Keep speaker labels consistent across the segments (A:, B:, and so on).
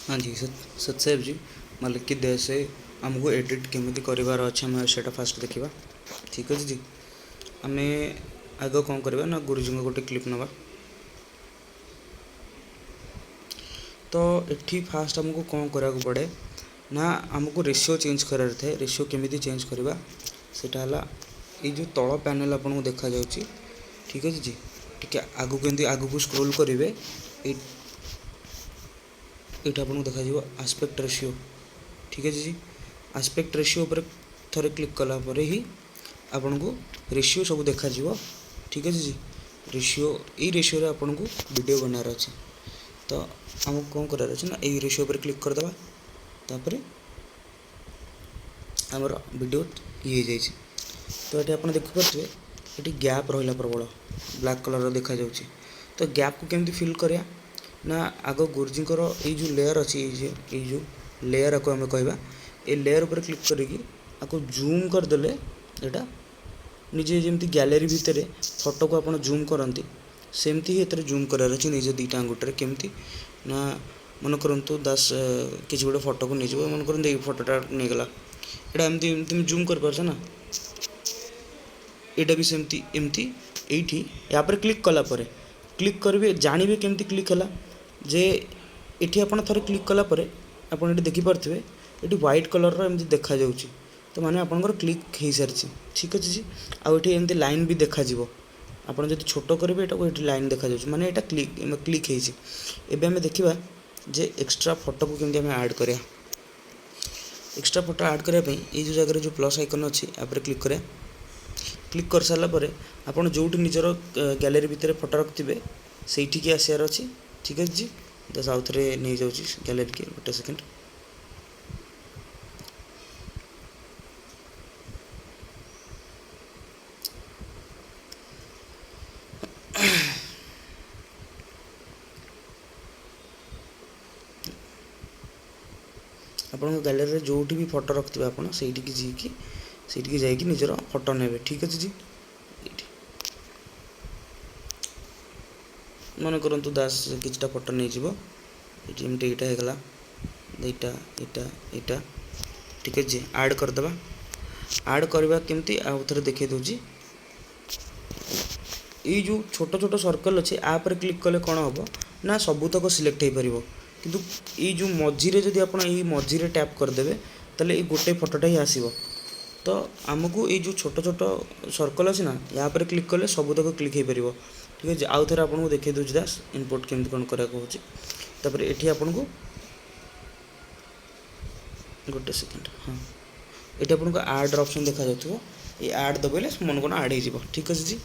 A: हाँ जी सत्साहेब जी मालिक की दया से आमको एडिट केमी करार अच्छे आम से फास्ट देखा ठीक अच्छे जी आम आग कौन करवा ना गुरुजी गोटे क्लिप नवा तो ये फास्ट आमको कौन करा पड़े ना आमको रेशियो चेंज करार थे रेशियो केमी चेंज करवा सेटा ये जो तल पैनल आपको देखा जाऊँगी ठीक अच्छे जी टी आगू के आगू स्क्रोल करेंगे ये आपको देखा आस्पेक्ट रेशियो ठीक है जी आस्पेक्ट रेशियो पर थोड़े क्लिक कला पर ही आपन को रेशियो सब देखा ठीक है जी रेशियो ये रेशियो रे आपन को वीडियो बनार अच्छे तो आमको कौन करार अच्छे ना ये रेशियो पर क्लिक करदे तापर आमर वीडियो ये जाइए तो ये आप देखिपे ये गैप रहा प्रबल ब्लैक कलर देखा जाऊँगी तो गैप को केमती फिल करा ना आग गुरुजींकर ये जो लेयर अच्छी ये जो लेयर आपको आम कहवा ये लेयर पर क्लिक करके आपको जूम करदे यहाँ निजे जमी गैलेरी भितर फोटो को आप जूम करती सेमती ही एतर जूम करार अच्छे निजे दीटा अंगुठे केमती ना मन करूँ दास किसी गोटे फोटो को नहीं मन करूँ ये फोटोटा नहीं गला यहाँ एमती जूम कर ना यहाँ भी सेमती एमती ये या पर क्लिक कलापर क्लिक करेंगे जानवे केमती क्लिक है जे ये आप थे क्लिक कलापर आपड़ ये देखिपे ये व्हाइट कलर एमती देखा जाऊँगी तो माने आपंकर क्लिक हो सारी ठीक अच्छे जी आउे एमती लाइन भी देखा आप छोट करेंगे ये लाइन देखा जाऊँगी माने यहाँ क्लिक होमें देखा जे एक्स्ट्रा फोटो को केमती आम ऐड करा एक्स्ट्रा फोटो ऐड करने ये जो जगह जो प्लस आइकन अच्छी आप क्लिक करें क्लिक कर सारापर आप जो निजर गैलेरी भितर फोटो रखिए से आसार अच्छी ठीक है जी दस आउ थे नहीं जाऊँगी गैलेरी की गोटे सेकेंड आपन गैलेरी जो भी फोटो रखिए आप से जाकि निजर फोटो ने ठीक अच्छे जी मन करूँ दास किछटा फोटो नहीं जीवो ये होगला यहाँ ठीक है जी ऐड करदे ऐड करवा केमती आउ थे देखे दूसरी ये जो छोट छोट सर्कल अच्छे आप क्लिक कले कौन हम ना सबूतक सिलेक्ट हो पार किंतु ये जो मझीरे जदि आप मझीरे टैप करदे ताले ये गोटे फोटोटा ही आसो तो आमको ये जो छोट छोट सर्कल अच्छे ना या पर क्लिक कले सबूतक क्लिक हो पार ठीक है आउ थे आपको देखे दूसरी दास इनपुट केमती कौन करापर ये आपन को गोटे सेकेंड हाँ ये आपको आड ऑप्शन देखा जाऊँ ये आड दबाइले मन कौन आड हो ठीक अच्छे जी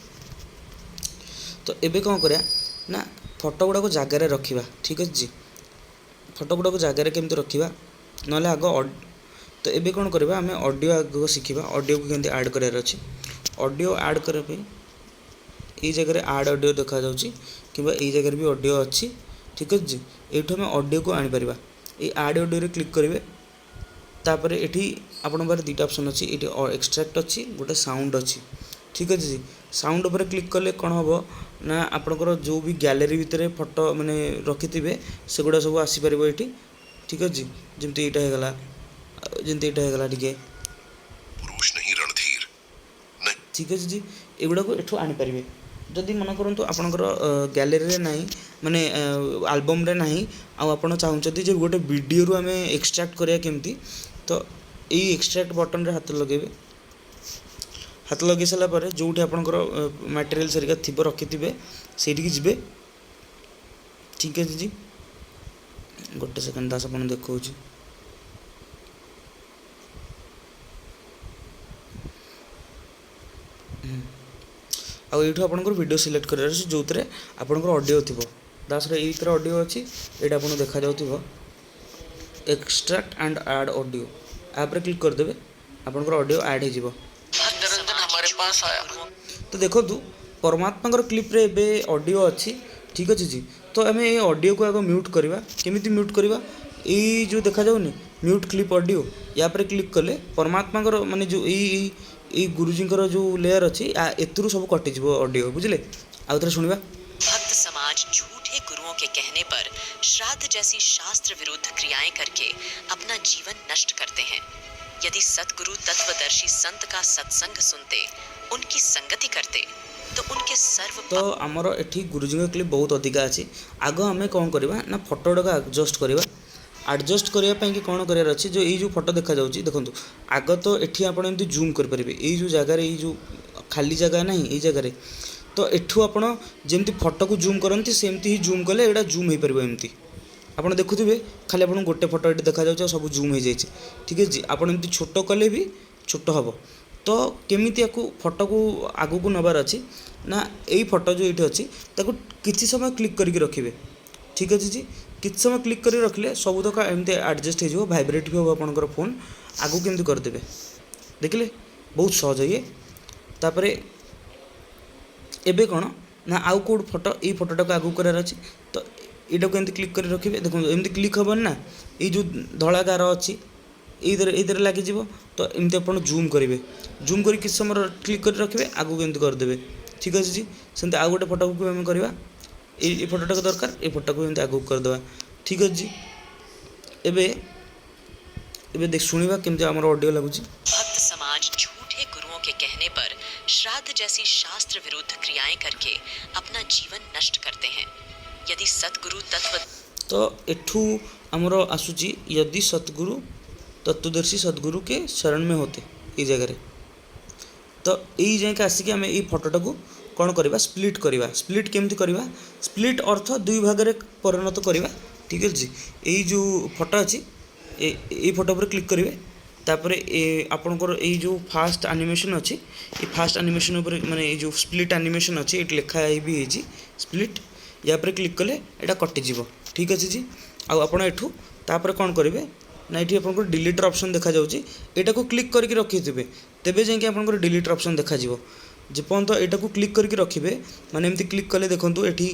A: तो ये कौन करा ना फोटो गुड़ाक जगार रखा ठीक अच्छे जी फोटो गुड़ाक जगार केमती रखा ना आग तो ये कौन करवा आम ऑडियो आग शिखा ऑडियो को केमती ऐड करार अच्छे ऑडियो ऐड करने ये जगह ऐड ऑडियो देखा जाऊँगी कि ये जगह भी ऑडियो अच्छी ठीक अच्छे ये आम ऑडियो को आनीपर ये ऐड ऑडियो क्लिक करेंगे तापर ये आपण पाखे दुटा ऑप्शन अच्छी ये एक्सट्रैक्ट अच्छी गोटे साउंड अच्छी ठीक अच्छे जी साउंड पर क्लिक कले कौन हम ना आपंकर जो भी गैलेरी भितर फोटो माने रखिथे से गुड़ा सब आसीपर ये ठीक अच्छे जमी यहाँ होगला जमी यहाँ होगला टे ठीक अच्छे जी एगुड़ा को एठू आनीपर जदि मन करूँ आपंकर गैलेरी ना माने आल्बम रे नहीं आप चाहते जो गोटे वीडियो रू आम एक्सट्रैक्ट करा केमती तो ये एक्सट्रैक्ट बटन रे हाथ लगे हाथ लगे सारापर जो आपंकर मटेरियल सरिका थी रखिथे से जी ठीक है जी गोटे सेकेंड दास आप देखा आठू आपंकर वीडियो सिलेक्ट कर जो थे आपंकर ऑडियो थी दास ये ऑडियो अच्छी ये आप देखा जाऊ एक्सट्रैक्ट एंड ऐड ऑडियो आप क्लिक करदे आपंकर ऑडियो ऐड हो तो देखो परमात्मा क्लिप रे बे ऑडियो अच्छी ठीक अच्छे जी तो आम ये ऑडियो को आगे म्यूट करवा केमी म्यूट करवा ये जो देखा जाऊनी म्यूट क्लिप ऑडियो या पर क्लिक कले परमात्मा माने जो ये गुरुजी जो लेयर अच्छी एतरू सब कटिज ऑडियो बुझे आउ थे शुणा।
B: भक्त समाज झूठे गुरुओं के कहने पर श्राद्ध जैसी शास्त्र विरुद्ध क्रियाएं करके अपना जीवन नष्ट करते हैं। यदि सद्गुरु तत्वदर्शी संत का सत्संग सुनते, उनकी संगति करते, तो उनके सर्व
A: तो आमर एठी गुरुजी क्लिप बहुत अधिका अच्छी। आग आम कौन करवा ना फटो गुड़ाक आडजस्ट करवा। आडजस्ट करने कौन करार अच्छे जो ये फोटो देखा जाऊँगी देखो आग तो ये आप जूम करेंगे ये जगार ये खाली जगह ना ये जगार तो एठू आपण जमी फोटो को जूम करती सेमती ही जूम कले यहाँ जूम हो पार एमती आपड़ देखुए खाली आप गोटे फोटो ये देखा जाऊँ सब जूम हो जाए ठीक है आप छोट कले भी छोट हम तो केमी फोटो को आग को नबार अच्छी ना यही फोटो जो ये अच्छी किसी समय क्लिक करके रखिए ठीक अच्छे जी किसी समय क्लिक कर रखिले सब तक एमती एडजस्ट हो भाइब्रेट भी हम आपंकर फोन आगू केमती करदे देखिले बहुत सहज ये तापर एबे कौन ना आउ कौट फोटो ये फोटोटा को आगू करार अच्छी तो यहाँ को एमती क्लिक कर रखिए देखो एमती क्लिक हेन ना ये जो धला गार अच्छी ये लगे तो एमती आप जूम करेंगे जूम कर किसी समय क्लिक कर रखिए आगू केमती करदे ठीक अच्छे जी सेमती आउ गोटे फोटो को आम करवा ये फोटोटा को दरकार ये फोटो को एमती आगू करदे ठीक अच्छे जी एबे एबे देख सुनिबा केमती हमर ऑडियो लगुची।
B: भक्त समाज झूठे गुरुओं के कहने पर श्राद्ध जैसी शास्त्र विरुद्ध क्रियाएं करके अपना जीवन नष्ट करते हैं। यदि सतगुरु तत्व
A: तो एठू हमर आसुची यदि सतगुरु तत्वदर्शी सद्गुरु के शरण में होते ये जगह तो यही जाए आसिक आम ये फोटोटा को कौन करवा स्प्लिट करवा स्प्लिट केमती करवा स्प्लिट अर्थ दुई भाग में परिणत करवा ठीक है जी यही जो फोटो अच्छी ये फोटो पर क्लिक करेंगे तापर आपणकर ये जो फास्ट एनिमेशन अच्छी ये फास्ट एनिमेशन उपर माने ये जो स्प्लिट एनिमेशन अच्छी ये लिखा भी है स्प्लिट या पर क्लिक कले यहाँ कटिज ठीक अच्छे जी आप एठू तापर कौन करेंगे ना ये आपंकर डिलीटर ऑप्शन देखा जाऊँगी यहाँ को क्लिक करके रखिथे तेबे जाकि आपंकर डिलीटर ऑप्शन देखा जेपर्यंत यहाँ को क्लिक करके रखिए माने एमती क्लिक कले देखूँ ये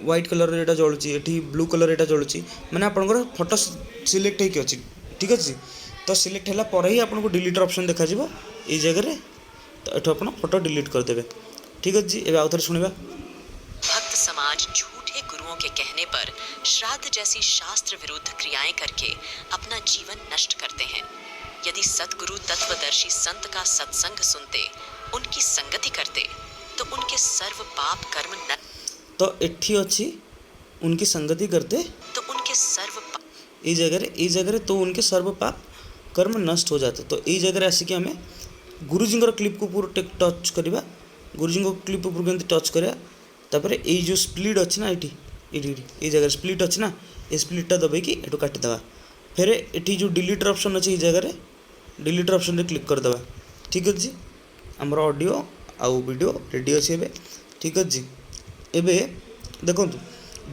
A: व्हाइट कलर यहाँ जलुची ये ब्लू कलर यहाँ जलुची माने आपंकर फोटो सिलेक्ट होगी अच्छी ठीक अच्छे तो सिलेक्ट है पर ही आपको डिलीटर ऑप्शन देखा ये जगह तो ये आप फोटो डिलीट करदे ठीक अच्छे जी। आउ थे शुणा
B: भक्त समाज झूठे गुरुओं के कहने पर श्राद्ध जैसी शास्त्र विरुद्ध क्रियाएं करके अपना जीवन नष्ट करते हैं। यदि सतगुरु तत्वदर्शी संत का सत्संग सुनते, उनकी संगति करते, तो उनके सर्व पाप कर्म न
A: तो एठी अच्छी उनकी संगति करते
B: तो उनके सर्व
A: ये जगह तो उनके सर्व पाप कर्म नष्ट हो जाते। तो ये जगह आसिक आम गुरुजी क्लिप को पूरा टच करवा गुरुजी क्लिप ऊपर केमती टच करा तापर ये जो स्प्लिट अच्छी ना ये जगह स्प्लिट अच्छी ना ये स्प्लिटा दबाई एटू काटिदेवा फिर ये जो डिलीटर ऑप्शन अच्छे ये जगह डिलीटर ऑप्शन रे क्लिक करदे ठीक अच्छे जी। आमर ऑडियो आउ वीडियो रेडी अच्छे एबे ठीक अच्छे जी। एबे देखो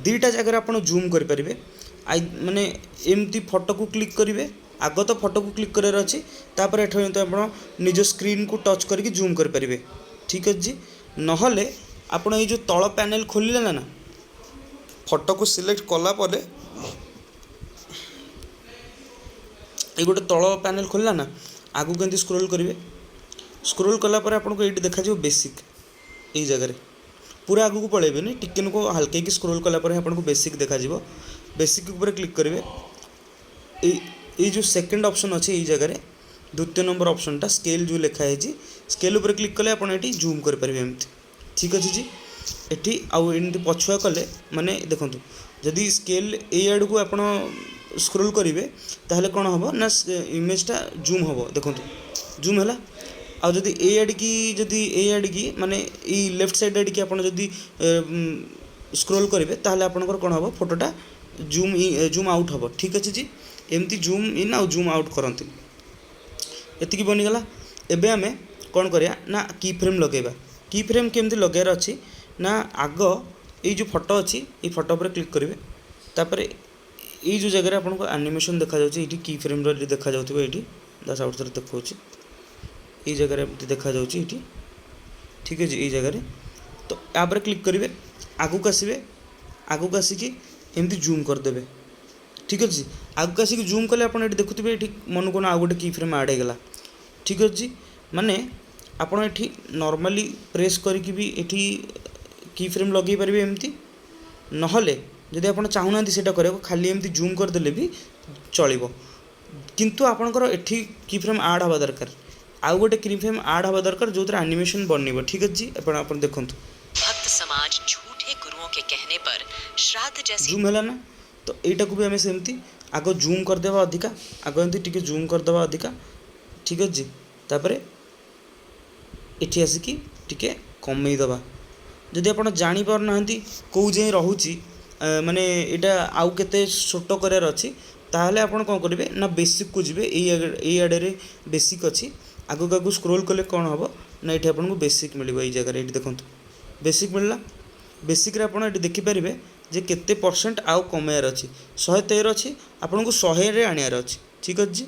A: दीटा जगह आप जूम करेंगे आई माने एमती फोटो को क्लिक करेंगे आग तो फोटो को क्लिक करार अच्छी तापर आप निज स्क्रीन को टच करके जूम करेंगे ठीक अच्छे जी। नहले आपण ये जो तल पैनल खोलिले ना फोटो को सिलेक्ट कलापर ये गोटे तल पैनल खोलला ना आगू के स्क्रोल करेंगे स्क्रोल कलापर आपको ये देखा बेसिक ये जगह पूरा आगू को पलैबे टिके को हल्के की स्क्रोल कलापर आपको बेसिक देखा बेसिक ऊपर क्लिक करेंगे ये जो सेकंड ऑप्शन अच्छे ये जगह द्वितीय नंबर ऑप्शनटा स्केल जो लिखाई स्केल ऊपर क्लिक कले आप जूम करेंगे एमती ठीक अच्छे जी। एटी आउ एमती पछुआ कले माने देखो जदि स्केल ए आड़ को आप स्क्रोल करेंगे ताहले कौन हम ना इमेजटा जूम हम देखो जूम है आउ जदि ए आड़ की माने ये लेफ्ट साइड आड़ की आप स्क्रोल करेंगे ताहले आपनकर कौन हम फोटोटा जूम आउट हम ठीक अच्छे जी। एमती जूम इन आउ जूम आउट करते एतिकी बनीगला। एबे आमे कौन करिया ना की फ्रेम लगेगा की फ्रेम केमती लगार अच्छी ना आग ये जो फोटो अच्छी ये फोटो पर क्लिक करेंगे तापर ये जो जगह आपको एनिमेशन देखा जाउछि ये की फ्रेम रे देखा जाउथिबो ये दस आउट थोड़े देखा ये जगह देखा जाउछि ये ठीक है जी। ये जगह तो यहाँ क्लिक करेंगे आगू को आसबे आगू को आसिक एमती जूम करदे ठीक अच्छे। आगू को आसिक जूम कले आप देखुए ये मन को आउ गोटे की फ्रेम आड होगा ठीक अच्छे माने आपड़ ये नॉर्मली प्रेस करके भी ये की फ्रेम लगे पारे एमती नहले जदि आप चाहूना सेटा करा खाली एमती जूम करदेले भी चलो किंतु आपणकर एठी की फ्रेम आड हवा दरकार आउ गोटे की फ्रेम आड हवा दरकार जो एनिमेशन बनइबो ठीक अछि आपण देखंतु
B: भक्त समाज झूठे गुरुओं के कहने पर श्राद्ध जैसी
A: जूम है ना तो यटा को भी आम सेमती आग जूम करदेवा अधिका आग एमती टिके जूम करदेवा अधिका ठीक अच्छे तापर एठी आसिकी टिके कमेदबा जदि आप जापर ना कौ जाए रोचे माने यहाँ आउ के छोट करार अच्छी ताहले आपण कौन करेंगे ना बेसिक को जी आड़े बेसिक अच्छी आगक आगू स्क्रोल कले कौन हम ना ये आपको बेसिक मिल जगह ये देखो बेसिक मिलला बेसिक रे आपण ये देखिपारे जे केते परसेंट आउ कमार अच्छी 113 अच्छी आपन को 100 आनियार अच्छी ठीक अच्छे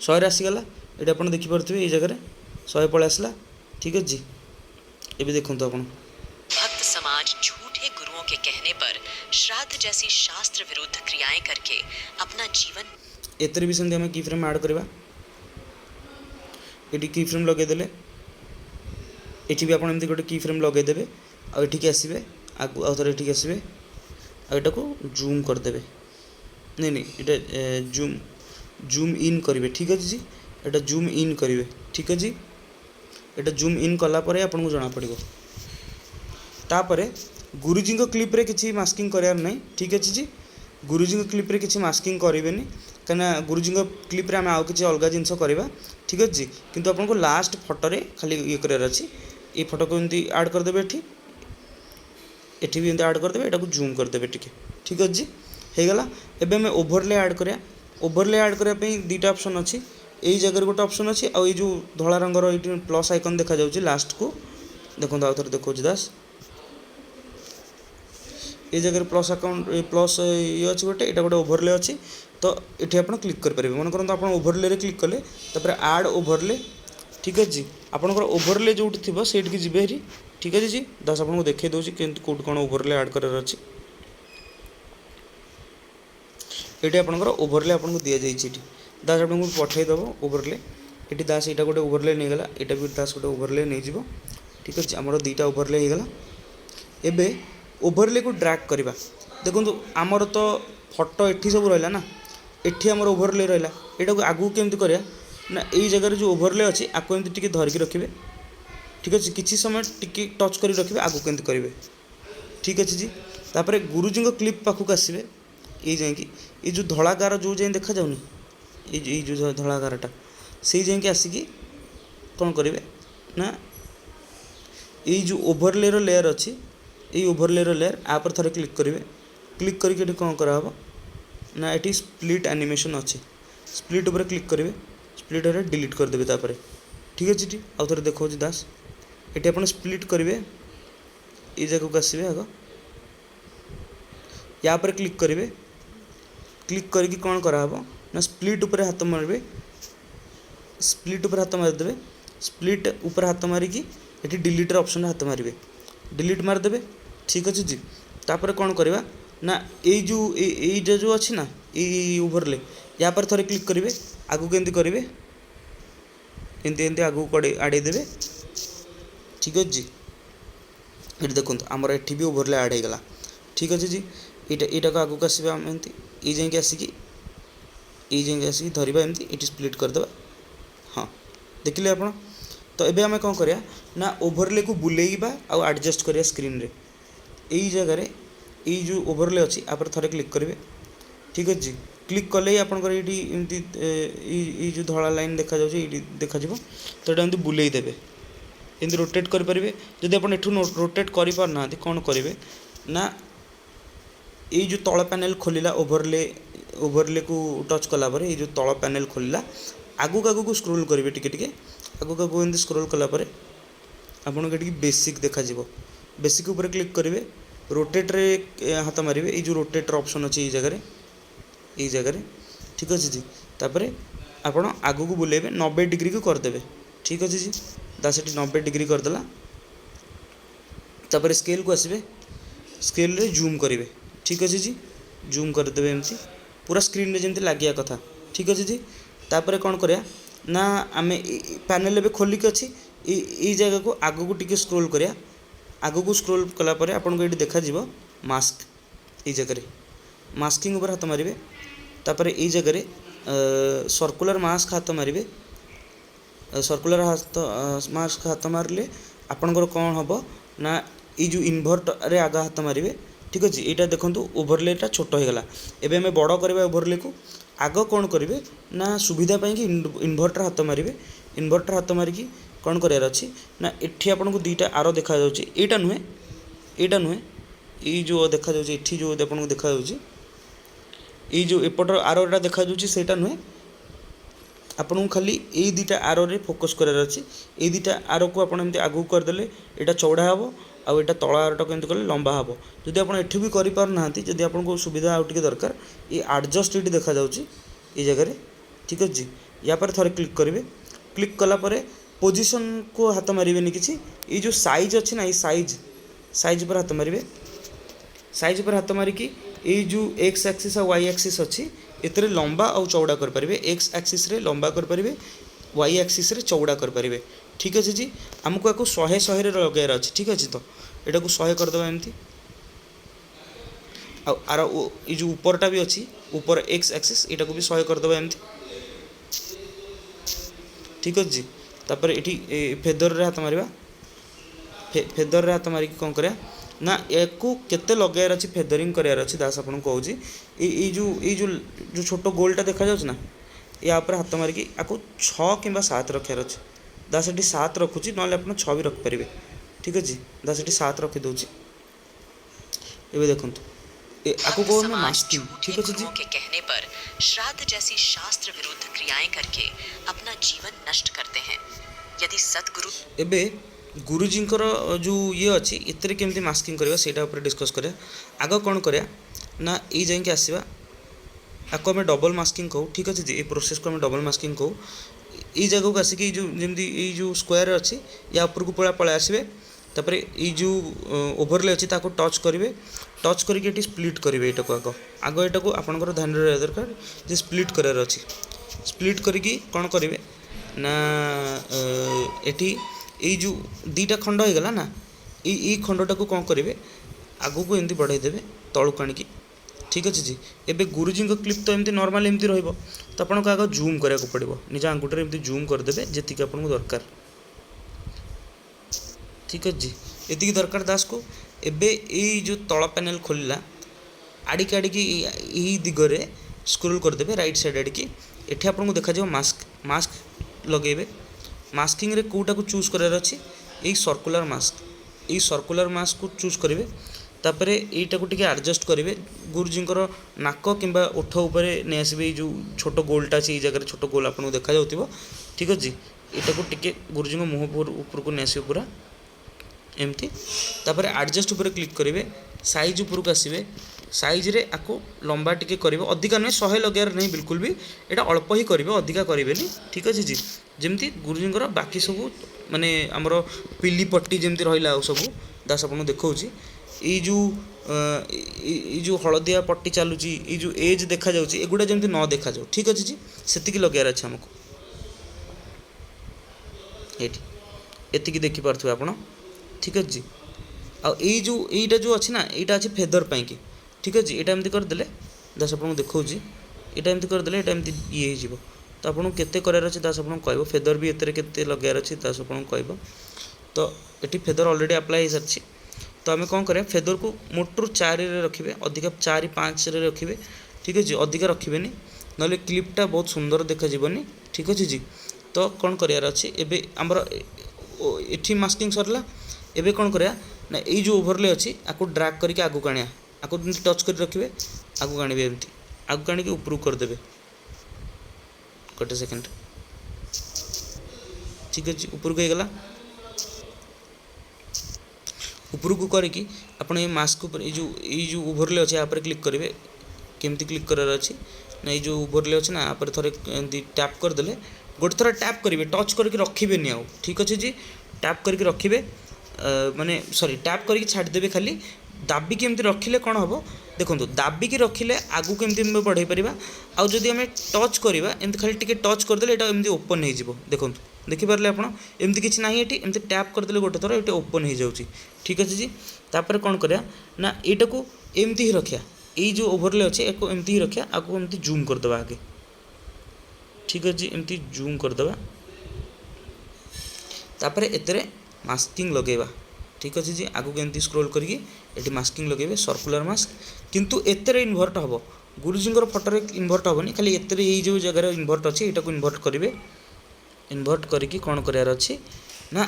A: 100 आसीगला ये आप देखिपे ये जगह 100 पलि आसला ठीक अच्छे ये देखो आप
B: भक्त समाज झूठे गुरुओं के कहने पर श्राद्ध जैसी शास्त्र विरुद्ध क्रियाएं करके अपना जीवन
A: एतरे भी सेमती आम की फ्रेम ऐड करवा ये की फ्रेम लगेदेले ये भी आप गोटे की फ्रेम लगेदेवे आठिक आसवे आगु आउ थे ये आसवे आटा को जूम करदे नहीं नहीं ये जूम जूम इन करेंगे ठीक अच्छे जी ये जूम इन करेंगे ठीक अच्छे ये जूम इन कलापर आपको जना पड़ो तापर गुरुजी क्लिप रे किसी मास्किंग करार ना ठीक अच्छे जी गुरुजी क्लिप रे किसी मास्किंग करेंगे कहीं गुरुजी क्लिप रे आम आउ कि अलग जिनस करवा ठीक अच्छे किंतु आपको लास्ट फटोरे खाली ये करार अच्छी ये फटो को एमती ऐड करदे एठी भी एमती ऐड करदे एटा को जूम करदे टिके ठीक अच्छे होगला एबे हमें ओभरले ऐड करा ओभरले ऐड करने दुईटा ऑप्शन अच्छी यही जगह गोटे ऑप्शन अच्छी आ जो धला रंगर ये प्लस आइकन देखा जाउची लास्ट को देखो आउ थे देखो दास ये जगह प्लस अकाउंट प्लस ये अच्छी गोटे यहाँ गोटे ओभरले अच्छी तो ये आप क्लिक करेंगे मन करते आप ओभरले क्लिक कले तापर आड ओभरले ठीक अच्छे आपंकर ओभरले जो थी से जी हेरी ठीक अच्छे जी दास आपको देखा दूसरी केमती कौट कौन ओभरले ऐड करार अच्छी ये आपंकर ओभरले आपको दि जाइए दास आपको पठेदेव ओभरले ये दास यहाँ गोटे ओभरले नहीं गला यहाँ भी दास गोटे ओभरले नहीं जीव ठीक अच्छे आमर दुईटा ओभरले होगला एबे ओभरले को ड्रैग करवा देखो आमर तो फटो एठी सब रहा ना एठी आमर ओभरले रहा यहाँ को आगू केमती करा ना यही जगह जो ओभरले अच्छी आपको एमती टिके धरिकी रखिए ठीक अच्छे किसी समय टिके टच कर रखिए आगू केमती करेंगे ठीक अच्छे जी तापर गुरुजी क्लिप पाखक आसवे ये जाकि ये जो धलागार जो जाए देखा जाऊनी ये जो धलागारटा से जाकि आसिकी कौन करेंगे ना ये जो ओभरले लेयर अच्छी ये ओभरले लेयर आप थे क्लिक करेंगे क्लिक करके कौन करा ना ये स्प्लिट एनिमेशन अच्छे स्प्लिट उपर क्लिक करेंगे स्प्लिट डिलीट करदे तापर ठीक अच्छे आउ थे देखो दास ये आप स्प्लिट करेंगे ये जगह को आसवे आग या पर क्लिक करेंगे क्लिक करके कौन करा ना स्प्लिट उपर हाथ मारे स्प्लिट उपर हाथ मारिदेवे स्प्लिट उपर हाथ मारिकी ये डिलीटर ऑप्शन हाथ मारे डिलीट मारिदेवे ठीक अच्छे जी तापर कौन करवा ना ये जो अच्छी ना ये ओभरले या पर थे क्लिक करेंगे आगू केमती करेंगे एमती एमती आगू आड़े देवे ठीक अच्छे ये देखो आमर एठी भी ओभरले आड हो गला ठीक अच्छे जी यहाँ को आगू आसवा आम एमती ये जाकि आसिकी ये जाकि आसिकी धरवा एमती ये स्प्लिट करदे हाँ देखिले आप तो एबे आम कौन करा ना ओभरले को बुलेइबा आउ एडजस्ट करिया स्क्रीन रे यही जगह ये जो ओभरले अच्छी आप थे क्लिक करेंगे ठीक अच्छे क्लिक कले आपंकर ये एमती जो धला लाइन देखा जाए देखा तो यहाँ एमती बुलेई देवे एमती रोटेट करेंगे जदि आप रोटेट कर पारना कौन करेंगे ना ये जो तल पैनल खोलिला ओभरले ओभरले को टच कलापर ये जो तल पैनल खोलिला आगू आगू को स्क्रोल करेंगे टिके टिके आगू आगू एमती स्क्रोल कलापर आपको ये बेसिक देखा बेसिक उपर क्लिक करेंगे रोटेट रे हाथ मारे ये जो रोटेटर ऑप्शन अच्छे ये जगह ठीक अच्छे जी तापर आपण आगू को बुलेबे 90 डिग्री को करदे ठीक अच्छे जी दास 90 डिग्री करदेला तापर स्केल को आसवे स्केल रे जूम करेंगे ठीक अच्छे जी जूम करदे एमती पूरा स्क्रीन रे जमती लगे कथा ठीक अच्छे जी तापर कौन करा ना आम पैनल एवं खोलिक अच्छी ये जगह को आगू को टिके स्क्रोल करा आगू को स्क्रोल कलापर आपको ये देखा मास्क ये जगह मास्किंग ऊपर हाथ मारे तापर ये जगह सर्कुलर मास्क हाथ मारे सर्कुलर हाथ मास्क हाथ मारे आपणकर कौन हम ना ये जो इन्भर्टर आग हाथ मारे ठीक अच्छे यहाँ देखो ओभरलेटा छोट हो गला एवं आम बड़ करवा ओभरले को आग कौन करेंगे ना सुविधा कि इन्भर्टर हाथ मारे इन्भर्टर हाथ मारिकी कौन करार अच्छी ना एठी आपन को दुईटा आर देखा यहाँ नुहे ये जो देखा ये जो आपन को देखा ये जो एपटर आर देखा सेटा नुहे आपन को खाली ये दुईटा आर रे फोकस करार अच्छी ये दुईटा आर को आप आगू करदे यहाँ चौड़ा हे आउ एटा तला आरटा केमती कले लंबा हे जदि आप एठी भी करि पार नाहंती जदि आपको सुविधा आउ टिके दरकार ये एडजस्ट ये देखा जाउची ये जगह ठीक अच्छे या पर थोड़े क्लिक करेंगे क्लिक कला परे पोजीशन को हाथ मारे किसी ये जो साइज अच्छी ना ये साइज पर हाथ मारे साइज पर हाथ मारिकी ये जो एक्स एक्सिस और वाई एक्सिस अच्छी एतरे लंबा और चौड़ा कर पारे एक्स एक्सिस रे लंबा कर पारे वाई एक्सिस रे चौड़ा कर पारे ठीक अच्छे जी आमको या 100 लगार अच्छे ठीक अच्छे तो यहाँ को 100 करदे एमती आर ये जो ऊपरटा भी अच्छी ऊपर एक्स एक्सिस यहाँ को भी 100 करदे एमती ठीक अच्छे तापर ये फेदर रे हाथ मारिबा फेदर रे हाथ मारिकी कौन करा ना या केते लगार अच्छी फेदरिंग करार अच्छी दास आपको कहूँ ये जो छोट गोलटा देखा जाऊँ ना या हाथ मारिकी आपको 6 कि 7 रखार अच्छे दास ये 7 रखुची ना आप 6 भी रखिपारे ठीक अच्छे दास ये 7 रखिदे ये देखो आपको कौन मास्किंग ठीक अच्छे जी
B: के कहने पर श्राद्ध जैसी शास्त्र विरुद्ध क्रियाएं करके अपना जीवन नष्ट करते हैं। यदि सतगुरु
A: एबे गुरुजी जो ये अच्छी इतने केमती मास्किंग करवा सेटा ऊपर डिस्कस करें आग कौन करें ना ये जाइए आसवा आपको आम डबल मास्किंग कहूँ ठीक अच्छे ये प्रोसेस को आम डबल मास्किंग कहूँ ये जगह को आसिक जो जमी ये जो स्क्वायर अच्छी या ऊपर को पूरा पलि आसवे तापर ये जो ओभरले अच्छी ताको टच करेंगे टच करके स्प्लिट करेंगे यहाँ को आग यहाँ को आपंकर ध्यान रहा दरकार जे स्प्लिट करार अच्छी स्प्लिट करके कौन करेंगे ना एटी ये जो दुईटा खंड हो गला ना ये खंडटा को कौन करेंगे आगू को एमती बढ़ाई देवे तलू आणिकी ठीक अच्छे जी एबे गुरुजी क्लिप तो एमती नॉर्मल एमती रहिबो तो आपको आगे जूम कराया पड़ो निज आंगुठे एमती जूम करदे जी आपको दरकार ठीक अच्छे ये दरकार दास को एबे ये जो तल पैनल खोलला आड़िकी आड़िकी यही दिगरे स्क्रोल करदे राइट साइड आड़िकी एठी आपको देखा जाओ मास्क मास्क लगेबे मास्किंग रे कोटा को चूज करार अच्छी यही सर्कुलर मास्क को चूज करेंगे तापर यहीटा को टिके एडजस्ट करेंगे गुरुजी नाक कि ओठ उपर नहीं आसवे जो छोट गोलटा अच्छे ये जगह छोट गोल आपको देखा जाऊ ठीक अच्छे यहाँ को टिके गुरुजी मुँह ऊपर को नहीं आसवे पूरा एमती तापर एडजस्ट उपर क्लिक करेंगे साइज ऊपर को आसवे साइज रे आपको लंबा टिके करेंगे अधिका नुहे 100 लगार नहीं बिल्कुल भी यहाँ अल्प ही करेंगे अधिका करेंगे ठीक अच्छे जी जमती गुरुजी बाकी सब माने आमर पिली पट्टी जमती रहा सब दास आपको देखा ये जो हलदिया पट्टी चलुची ये जो एज देखा जाऊँगी एगुड़ा जमती न देखा जाऊ ठीक अच्छे जी से लगार अच्छे आमको ये देखिपे आप ठीक अच्छे आई जो यहीटा जो अच्छी ना यहाँ अच्छे फेदर पाई ठीक अच्छे यहाँ एमती करदे दास आपको देखा यहाँ एमती करदे यहाँ एमती ये हो तो आपको केते करार अच्छे दास आपको कह फेदर भी एते केते लगार अच्छे दास आपको कह तो ये फेदर ऑलरेडी अप्लाई हो सारी तो आम कौन करें फेदर को मोटर 4 रखिए अधिका 4-5 रखिए ठीक अच्छे अधिका रखिए ना क्लिपटा बहुत सुंदर देखा जीवनी ठीक अच्छे जी तो कौन करार अच्छे एबे आमर एठी मास्किंग सरला एबे कौन करा ना ये जो ओभरले अच्छी आपको ड्रैग करके आगू आने आपको टच कर रखिए आगू आने एमती आगू आनिक ऊपर करदे गोटे सेकेंड ठीक अच्छे ऊपर को गला ऊपर को करके आप मास्क ऊपर ये जो ओभरले अच्छे यहाँ क्लिक करेंगे केमती क्लिक करार अच्छी ना ये जो ओभरले अच्छे ना यहाँ थे एमती टैप करदे गोटे थर टैप करेंगे टच करके रखिए आउ ठीक अच्छे जी टैप करके रखिए माने सॉरी टैप करके छाड़देवे खाली दाबिकी एमती रखिले कौन हम देखो दाबिकी रखिले आगू केमती बढ़ाई पार आउ जदि आम टच करवा एमती खाली टिके टच करदे यहाँ एमती ओपन हो देखो देखिपारे आप एमती किसी ना ये एमती टैप करदे गोटे थर ये ओपन हो जाऊँगी ठीक अच्छे जी तापर कौन करा ना यहाँ को एमती ही रखा ये जो ओवरले अच्छे या एमती ही रखा आपको एमती जूम करदे आगे ठीक अच्छे एमती जूम करदे तापर एतरे मास्किंग लगेगा ठीक अच्छे जी आगू एमती स्क्रोल करके मास्किंग लगे सर्कुलर मास्क किंतु एतरे इन्वर्ट हम गुरुजी फटोरे इन्वर्ट हेनी खाली एतरे ये जो जगार इन्वर्ट अच्छे यहाँ को इन्वर्ट करेंगे इन्वर्ट करके कौन करार अच्छे ना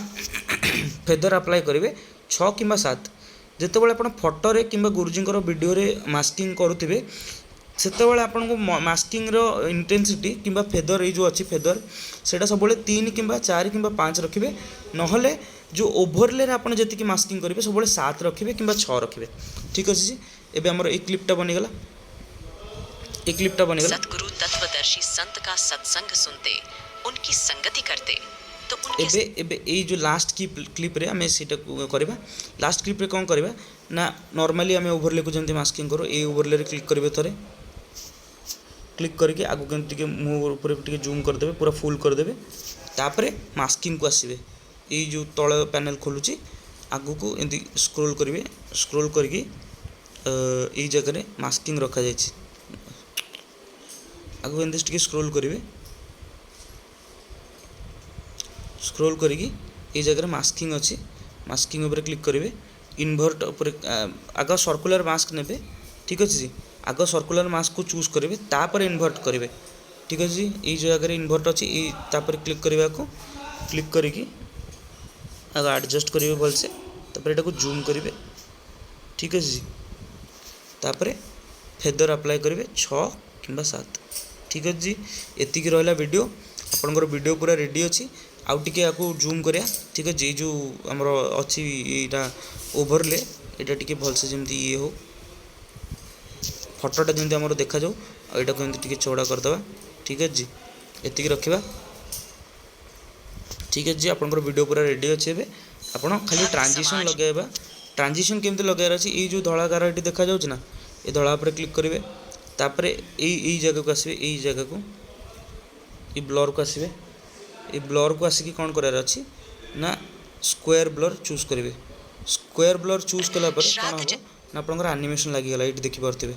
A: फेदर अप्लाई करेंगे 6 कि 7 जितेबाला आप फटोरे कि गुरुजी वीडियो मास्किंग करुवे सेतबे आपन को मास्किंग रो इंटेंसिटी कि फेदर ये जो अच्छी फेदर सेटा सब 3 कि 4 कि 5 रखिए नहले जो ओभरले आपन जी मास्किंग करेंगे सब 7 रखिए कि 6 रखिए ठीक अच्छे जी एबे हमर एक क्लिपटा बनीगला एक क्लिपटा बनीगला
B: सतगुरु तत्वदर्शी संत का सत्संग सुनते उनकी संगति करते तो उनके
A: एबे एबे ये जो लास्ट की क्लिप रे हमें सीटा करबा लास्ट क्लिप रे कौन करबा ना नॉर्मली हमें ओवरले को जंती मास्किंग करो ए ओवरले रे क्लिक करबे थरे क्लिक करके आगु के मुँह ऊपर जूम करदे पूरा फुल करदे तापरे मास्किंग को आसबे ये जो तल पैनल खोलुची आगु को एमती स्क्रोल करेंगे स्क्रोल करके ये जगह मास्किंग रखा जाए आगु एमती स्क्रोल करेंगे स्क्रोल करके ये जगह मास्किंग अच्छी मास्किंग ऊपर क्लिक करेंगे इन्वर्ट उपर आग सर्कुलर मास्क ने ठीक अच्छे जी आग सर्कुलर मास्क को चूज करेंगे तापर इन्वर्ट करेंगे ठीक अच्छे जी ये जगह इन्वर्ट अच्छी तापर क्लिक करने को क्लिक करके आग एडजस्ट करेंगे भलसे तापर एटा को जूम करेंगे ठीक अच्छे जी तापर फेदर अप्लाई करेंगे 6 कि 7 ठीक अच्छे जी एतिक रहा वीडियो आपंकर वीडियो पूरा रेडी अच्छी आउ टिके आपको जूम करिया ठीक है ये जो आमर अच्छी यहाँ ओवरले यहाँ टी भलसे जमी ये हो फटोटा जमी आम देखा जाऊ यहाँ को एमती चौड़ा करदे ठीक है जी एतिक रखा ठीक है जी आपंकर वीडियो पूरा रेडी अच्छे आपड़ खाली ट्रांजिशन लगेगा ट्रांजिशन केमती लगार अच्छे ये जो धला गार ये देखा जाऊँ ना ये धला पर क्लिक करेंगे तापर यही जगह को आसबे यही जगह को ये ब्लर को आसबे ये ब्लर को आसिक कौन करार अच्छी ना स्क्वायर ब्लर चूज करेंगे स्क्वायर ब्लर चूज कलापर कौन हम ना आपंकर आनिमेसन लगिगला ये देखिपे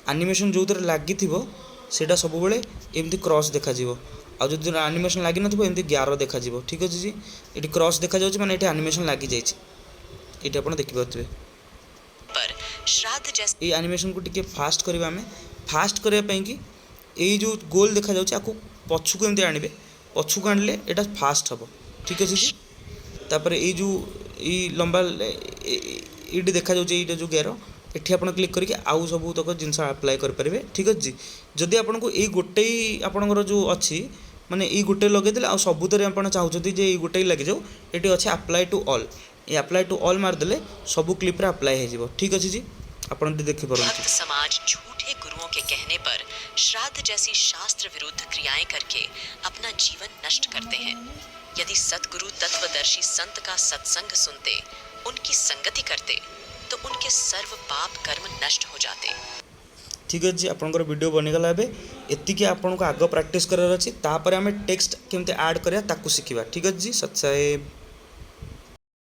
A: आनिमेसन जो लगी सेटा सब एमती क्रॉस देखा आ जो आनिमेसन लगी नमती 11 देखा ठीक अच्छे जी ये क्रॉस देखा जाऊँ मैंने ये आनिमेसन लगी जाइए आप देखिपे
B: पर श्राद्ध जैसे
A: ये आनिमेसन को टिके फास्ट करवा आम फास्ट करने कि यही जो गोल देखा जाऊँ आपको पछुक एमती आणवे पछुक आणले यहाँ फास्ट हम ठीक अच्छे जी तापर ये जो ये लंबा ये देखा जाऊँ ये जो गेर ये आप क्लिक करके आउ सब तक जिन आप्लाय करेंगे ठीक अच्छे जी जदि आपको ये गोटे आपणकर जो अच्छी माने ये गोटे लगेदे आ सबुतरे आप चाहते ये गोटे ही लगे जाऊ ये अच्छे अप्लाई टू ऑल ये अप्लाई टू ऑल मारदेले सब क्लिप्रे अप्लाई हो ठीक अच्छे जी आप देखिपार
B: भक्त समाज झूठे गुरुओं के कहने पर श्राद्ध जैसी शास्त्र विरुद्ध क्रियाएं करके अपना जीवन नष्ट करते हैं। यदि सतगुरु तत्वदर्शी संत का सत्संग सुनते उनकी संगति करते तो उनके सर्व पाप कर्म नष्ट हो जाते।
A: ठीक है जी आपंकर वीडियो बनीगला एतिकी आपन को आग प्रैक्टिस करार अच्छी तापर आम टेक्स्ट केमती ऐड करा ताकू शिखा ठीक है जी सत साहेब।